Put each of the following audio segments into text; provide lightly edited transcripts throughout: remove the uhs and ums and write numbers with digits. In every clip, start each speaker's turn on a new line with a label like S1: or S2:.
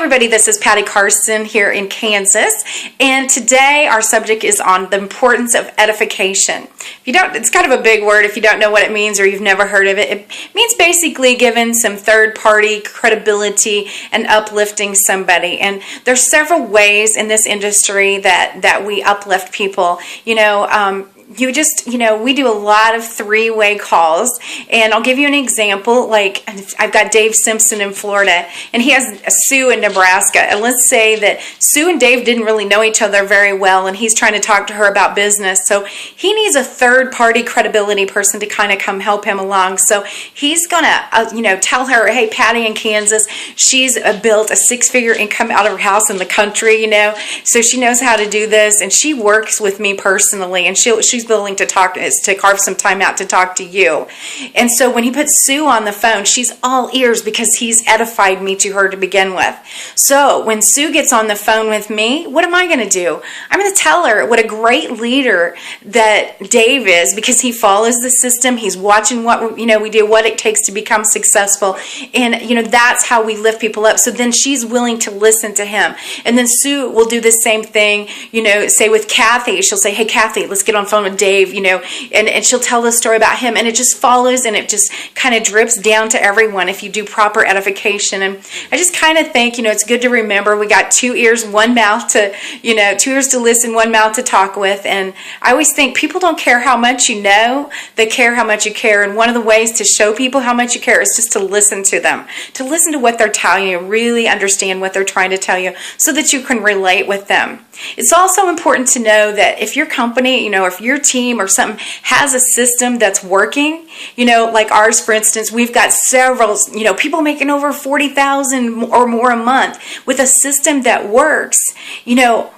S1: Everybody, this is Patty Carson here in Kansas, and today our subject is on the importance of edification. If you don't, it's kind of a big word if you don't know what it means or you've never heard of it. It means basically giving some third-party credibility and uplifting somebody. And there's several ways in this industry that we uplift people. We do a lot of three-way calls, and I'll give you an example. Like, I've got Dave Simpson in Florida, and he has Sue in Nebraska. And let's say that Sue and Dave didn't really know each other very well, and he's trying to talk to her about business. So he needs a third-party credibility person to kind of come help him along. So he's going to, tell her, hey, Patty in Kansas, she's built a six-figure income out of her house in the country, so she knows how to do this, and she works with me personally, and she's willing to carve some time out to talk to you. And so when he puts Sue on the phone, she's all ears because he's edified me to her to begin with. So when Sue gets on the phone with me, what am I going to do? I'm going to tell her what a great leader that Dave is, because he follows the system. He's watching what we do, what it takes to become successful, and that's how we lift people up. So then she's willing to listen to him. And then Sue will do the same thing, say with Kathy. She'll say, hey, Kathy, let's get on the phone with Dave, and she'll tell the story about him, and it just follows, and it just kind of drips down to everyone if you do proper edification. And I just kind of think, it's good to remember we got 2 ears, 1 mouth to, 2 ears to listen, 1 mouth to talk with. And I always think people don't care how much you know, they care how much you care. And one of the ways to show people how much you care is just to listen to them, to listen to what they're telling you, really understand what they're trying to tell you so that you can relate with them. It's also important to know that if your company, if your team or something has a system that's working, like ours, for instance, we've got several, people making over $40,000 or more a month with a system that works.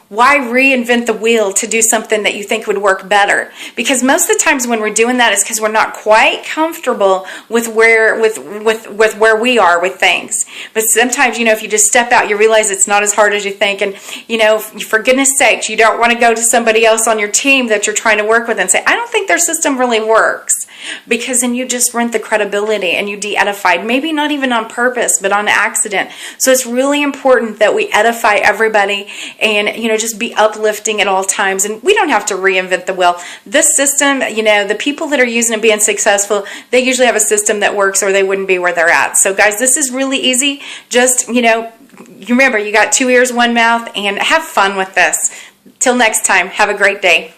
S1: Why reinvent the wheel to do something that you think would work better? Because most of the times when we're doing that, it's because we're not quite comfortable with where we are with things. But sometimes, if you just step out, you realize it's not as hard as you think. And, for goodness sakes, you don't want to go to somebody else on your team that you're trying to work with and say, I don't think their system really works. Because then you just rent the credibility and you de-edified, maybe not even on purpose, but on accident. So it's really important that we edify everybody and, just be uplifting at all times. And we don't have to reinvent the wheel. This system, the people that are using it being successful, they usually have a system that works or they wouldn't be where they're at. So guys, this is really easy. Just, remember, you got 2 ears, 1 mouth, and have fun with this. Till next time, have a great day.